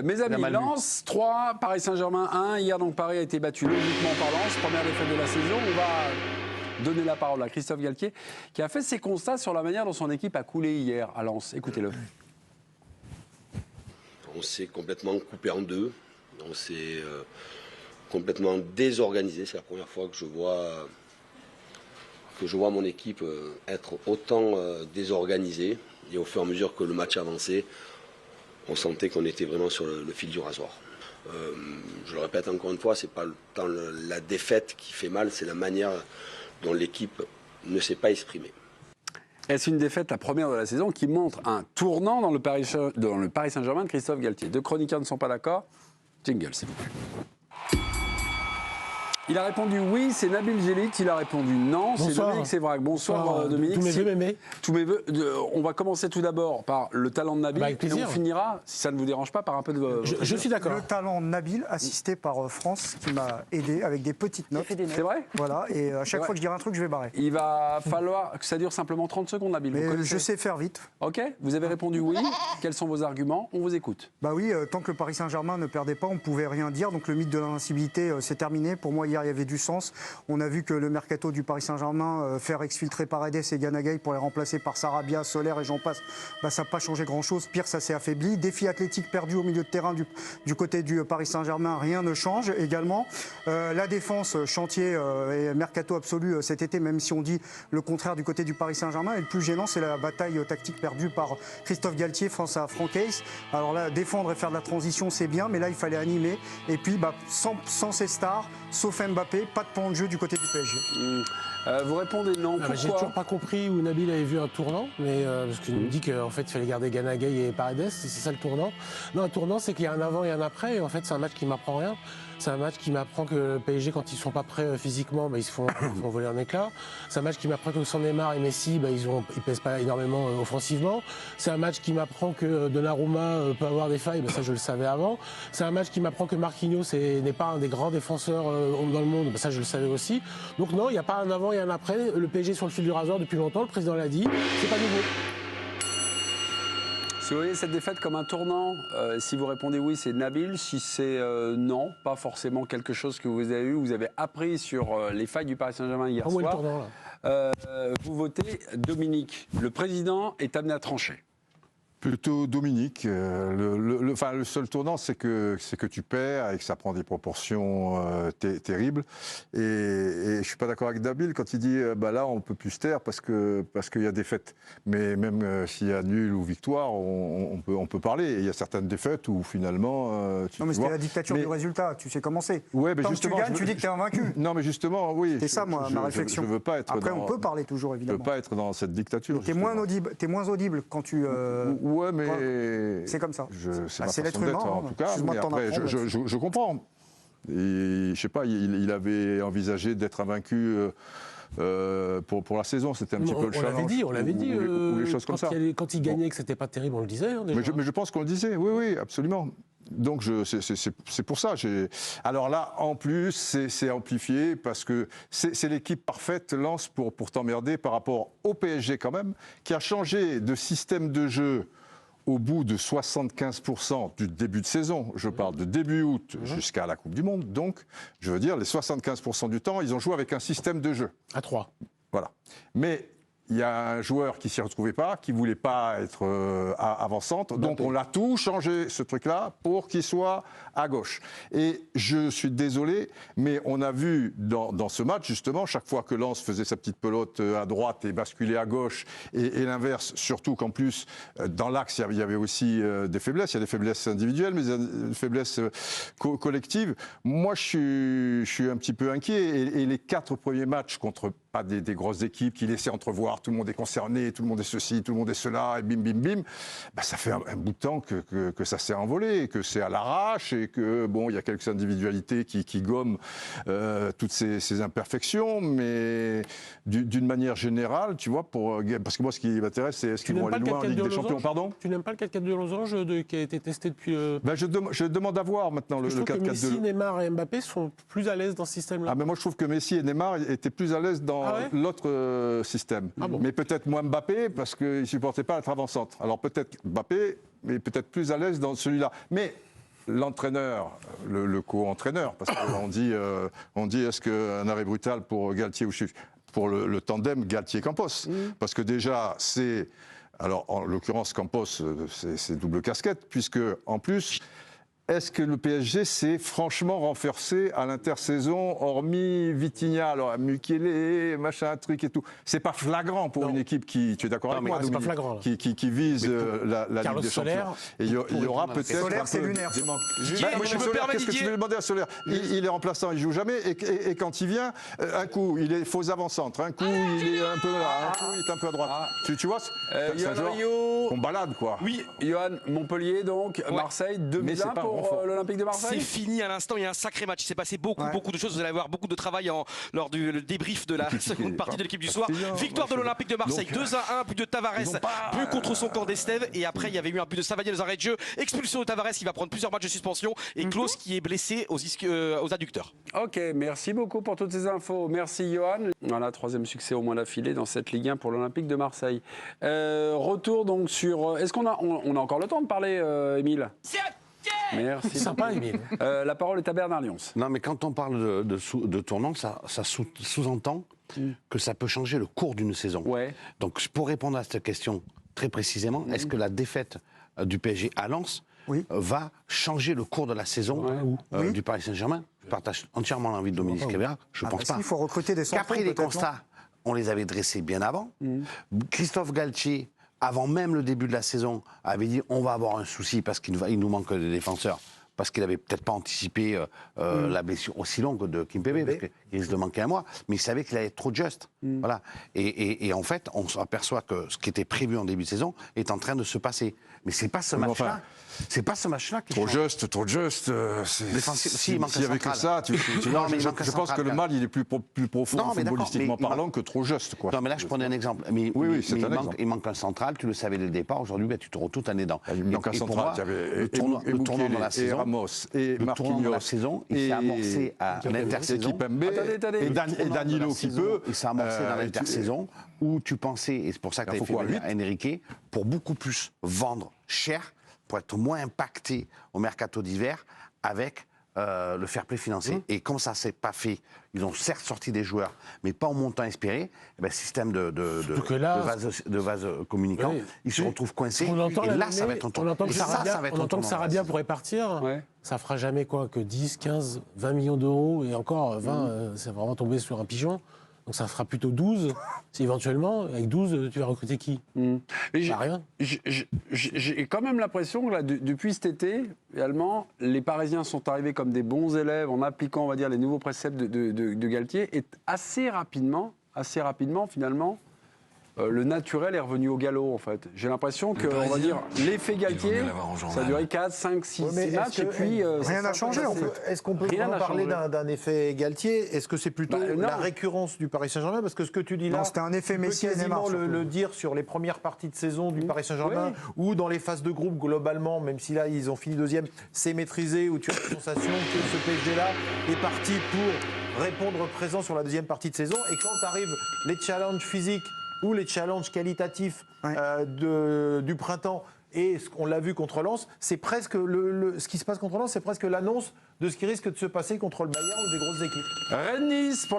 Mes amis, Lens 3, Paris Saint-Germain 1. Hier, donc, Paris a été battu logiquement par Lens. Première défaite de la saison. On va donner la parole à Christophe Galtier, qui a fait ses constats sur la manière dont son équipe a coulé hier à Lens. Écoutez-le. On s'est complètement coupé en deux. On s'est complètement désorganisé. C'est la première fois que je vois mon équipe être autant désorganisée. Et au fur et à mesure que le match avançait, on sentait qu'on était vraiment sur le fil du rasoir. Je le répète encore une fois, c'est pas tant la défaite qui fait mal, c'est la manière dont l'équipe ne s'est pas exprimée. Est-ce une défaite, la première de la saison, qui montre un tournant dans le Paris Saint-Germain de Christophe Galtier? Deux chroniqueurs ne sont pas d'accord. Jingle, s'il vous plaît. Il a répondu oui, c'est Nabil Djellit. Il a répondu non, c'est Dominique Sévrac. Bonsoir Dominique. Tous mes vœux, mémé. Tous mes vœux. On va commencer tout d'abord par le talent de Nabil. Avec plaisir. Et on finira, si ça ne vous dérange pas, par un peu de... Je suis d'accord. Le talent de Nabil, assisté par France, qui m'a aidé avec des petites notes. C'est vrai? Voilà, et à chaque fois que je dirai un truc, je vais barrer. Il va falloir que ça dure simplement 30 secondes, Nabil. Mais je sais faire vite. Ok, vous avez répondu oui. Quels sont vos arguments? On vous écoute. Bah oui, tant que le Paris Saint-Germain ne perdait pas, on ne pouvait rien dire. Donc le mythe de l'invincibilité, c'est terminé. Pour moi, hier, il y avait du sens. On a vu que le mercato du Paris Saint-Germain, faire exfiltrer Paredes et Gana Gueye pour les remplacer par Sarabia, Soler et j'en passe, bah, ça n'a pas changé grand-chose. Pire, ça s'est affaibli. Défi athlétique perdu au milieu de terrain du côté du Paris Saint-Germain, rien ne change également. La défense, chantier et mercato absolu cet été, même si on dit le contraire du côté du Paris Saint-Germain. Et le plus gênant, c'est la bataille tactique perdue par Christophe Galtier face à Franck Hayes. Alors là, défendre et faire de la transition, c'est bien, mais là, il fallait animer. Et puis, bah, sans ces stars, sauf Mbappé, pas de plan de jeu du côté du PSG. Vous répondez non. Pourquoi? J'ai toujours pas compris où Nabil avait vu un tournant, mais parce qu'il nous dit qu'en fait il fallait garder Gana Gueye et Paredes, c'est ça le tournant. Non, un tournant, c'est qu'il y a un avant et un après, et en fait c'est un match qui m'apprend rien. C'est un match qui m'apprend que le PSG, quand ils sont pas prêts physiquement, bah, ils se font voler en éclats. C'est un match qui m'apprend que sans Neymar et Messi, bah, ils pèsent pas énormément offensivement. C'est un match qui m'apprend que Donnarumma peut avoir des failles, bah, ça je le savais avant. C'est un match qui m'apprend que Marquinhos n'est pas un des grands défenseurs dans le monde, bah, ça je le savais aussi. Donc non, il n'y a pas un avant et un après. Le PSG est sur le fil du rasoir depuis longtemps, le président l'a dit, c'est pas nouveau. Si vous voyez cette défaite comme un tournant, si vous répondez oui, c'est Nabil. Si c'est non, pas forcément quelque chose que vous avez eu, vous avez appris sur les failles du Paris Saint-Germain hier soir. Le tournant, là. Vous votez Dominique. Le président est amené à trancher. Plutôt Dominique. Le seul tournant, c'est que tu perds et que ça prend des proportions terribles. Et je ne suis pas d'accord avec Nabil quand il dit bah là, on ne peut plus se taire parce qu'il y a défaite. Mais même s'il y a nul ou victoire, on peut parler. Et il y a certaines défaites où finalement... non, mais c'était la dictature du résultat. Tu sais comment c'est. Ouais, tant que tu gagnes, tu dis que tu es invaincu. Non, mais justement, oui. C'est ça, moi, ma réflexion. Je veux pas être Après, on peut parler toujours, évidemment. Je ne veux pas être dans cette dictature. Tu es moins audible quand tu... Ouais, mais c'est comme ça. C'est l'être humain, en tout cas. Mais après, je comprends. Et, je sais pas, il avait envisagé d'être invaincu pour la saison. C'était un petit peu le challenge. On l'avait dit. Ou les choses comme ça. Quand il gagnait, que c'était pas terrible, on le disait. Hein, déjà. Mais je pense qu'on le disait. Oui, absolument. Donc c'est pour ça. Alors là, en plus, c'est amplifié parce que c'est l'équipe parfaite, Lens, pour t'emmerder par rapport au PSG quand même, qui a changé de système de jeu au bout de 75% du début de saison. Je parle de début août jusqu'à la Coupe du Monde. Donc, je veux dire, les 75% du temps, ils ont joué avec un système de jeu. À 3. Voilà. Mais il y a un joueur qui ne s'y retrouvait pas, qui ne voulait pas être avant-centre. Donc on l'a tout changé, ce truc-là, pour qu'il soit à gauche. Et je suis désolé, mais on a vu dans ce match, justement, chaque fois que Lens faisait sa petite pelote à droite et basculait à gauche, et l'inverse, surtout qu'en plus, dans l'axe, il y avait aussi des faiblesses. Il y a des faiblesses individuelles, mais des faiblesses collectives. Moi, je suis un petit peu inquiet. Et les 4 premiers matchs contre pas des grosses équipes qui laissaient entrevoir tout le monde est concerné, tout le monde est ceci, tout le monde est cela, et bim, bim, bim, bah, ça fait un bout de temps que ça s'est envolé, que c'est à l'arrache, et que, bon, il y a quelques individualités qui gomment toutes ces imperfections, mais d'une manière générale, tu vois, parce que moi, ce qui m'intéresse, c'est est-ce qu'ils vont aller loin en Ligue des Champions, pardon ? Tu n'aimes pas le 4-4 de losange qui a été testé depuis... Ben, je demande à voir maintenant le 4-4 de... Je trouve que Messi, Neymar et Mbappé sont plus à l'aise dans ce système-là. Ah, mais moi, je trouve que Messi et Neymar étaient plus à l'aise dans l'autre système. Ah bon. Mais peut-être moins Mbappé, parce qu'il ne supportait pas être avant-centre. Alors peut-être Mbappé, mais peut-être plus à l'aise dans celui-là. Mais l'entraîneur, le co-entraîneur, parce qu'on dit, est-ce qu'un arrêt brutal pour Galtier ou pour le tandem Galtier-Campos, parce que déjà c'est, alors en l'occurrence Campos c'est double casquette, puisque en plus, est-ce que le PSG s'est franchement renforcé à l'intersaison, hormis Vitinha, alors Mukele, machin, truc et tout. C'est pas flagrant pour une équipe qui, tu es d'accord avec moi, c'est pas Dominique, flagrant, là. qui vise la Carlos Ligue des Soler, Champions. Et il y aura peut-être Solaire, un c'est peu lunaire. des manques. Didier, Moi, je me Solaire, permets, qu'est-ce que tu Didier. veux demander à Solaire? Il est remplaçant, il joue jamais, et quand il vient, un coup il est faux avant-centre, un coup il est un peu là, un coup il est un peu à droite. Tu vois, c'est un Johan joueur Rioux. qu'on balade, quoi. Oui, Johan, Montpellier donc, Marseille, 2 Mais buts c'est à 1 pas un pour renfort. l'Olympique de c'est Marseille. fini à l'instant. Il y a un sacré match. Il s'est passé beaucoup de choses. Vous allez avoir beaucoup de travail lors du le débrief de la seconde partie de l'équipe du soir. Victoire de l'Olympique de Marseille, 2-1, but de Tavares, but contre son camp d'Estève. Et après, il y avait eu un but de Savanier dans un arrêt de jeu. Expulsion de Tavares qui va prendre plusieurs matchs de suspension. Et Klose qui est blessé aux adducteurs. Ok, merci beaucoup pour toutes ces infos. Merci Johan. Voilà, 3e succès au moins d'affilée dans cette Ligue 1 pour l'Olympique de Marseille. Retour donc sur... Est-ce qu'on a encore le temps de parler, Émile? Merci. Sympa, Émile. La parole est à Bernard Lyons. Non, mais quand on parle de tournant, ça sous-entend que ça peut changer le cours d'une saison. Ouais. Donc, pour répondre à cette question très précisément, est-ce que la défaite du PSG à Lens va changer le cours de la saison du Paris Saint-Germain? Je partage entièrement l'envie de Dominique Schéber. Je ne pense pas. Il faut recruter des centraux. Qu'après les constats, on les avait dressés bien avant. Christophe Galtier, avant même le début de la saison, avait dit on va avoir un souci parce qu'il nous manque des défenseurs. Parce qu'il n'avait peut-être pas anticipé la blessure aussi longue de Kimpembe, parce qu'il risque de manquer un mois, mais il savait qu'il allait être trop juste. Voilà. Et en fait, on s'aperçoit que ce qui était prévu en début de saison est en train de se passer. Mais c'est pas ce match-là. C'est pas ce match-là qui Trop change. juste. Si, il manque un S'il y avait que central. ça, tu Non, vois, mais il manque un je pense central, que le mal, il est plus profond, Non, mais d'accord, footballistiquement mais il parlant, que trop juste, quoi. Non, mais là, je prenais un exemple. Mais, Oui, c'est un exemple. il manque un central, tu le savais dès le départ. Aujourd'hui, tu te retrouves un aidant. Il manque un Et pour central. moi, Il y avait le tournant dans la et saison, Ramos, et le tournant de la Marquinhos, saison, il s'est amorcé à l'intersaison. Kimpembe, Attendez. et Danilo qui peut. Il s'est amorcé dans l'intersaison où tu pensais, et c'est pour ça que tu avais fait venir Enrique, pour beaucoup plus vendre cher, pour être moins impacté au mercato d'hiver avec le fair play financier. Et comme ça ne s'est pas fait, ils ont certes sorti des joueurs, mais pas au montant espéré, eh ben, système de vase communicant, ils se retrouvent coincés. On entend et là, ça va être un tournant. On entend que Sarabia pourrait partir. Ouais. Ça fera jamais quoi que 10, 15, 20 millions d'euros. Et encore, 20, c'est vraiment tombé sur un pigeon. Donc ça fera plutôt 12. Si éventuellement, avec 12, tu vas recruter qui? Mais Rien. j'ai quand même l'impression que là, depuis cet été, réellement, les Parisiens sont arrivés comme des bons élèves en appliquant, on va dire, les nouveaux préceptes de Galtier. Et assez rapidement, finalement, le naturel est revenu au galop, en fait. J'ai l'impression que, on va dire, l'effet Galtier, ça a duré 4, 5, 6 matchs, et puis... Rien n'a changé, en fait. Est-ce qu'on peut Rien vraiment n'a parler changé. d'un effet Galtier? Est-ce que c'est plutôt non. la récurrence du Paris Saint-Germain? Parce que ce que tu dis là, Non, c'était un effet tu peux Messi et quasiment Neymar, surtout. le dire sur les premières parties de saison du Paris Saint-Germain, ou dans les phases de groupe globalement, même si là ils ont fini deuxième, c'est maîtrisé, où tu as la sensation que ce PSG-là est parti pour répondre présent sur la deuxième partie de saison. Et quand arrivent les challenges physiques ou les challenges qualitatifs du printemps, et on l'a vu contre Lens, c'est presque ce qui se passe contre Lens, c'est presque l'annonce de ce qui risque de se passer contre le Bayern ou des grosses équipes. Rennes-Nice pour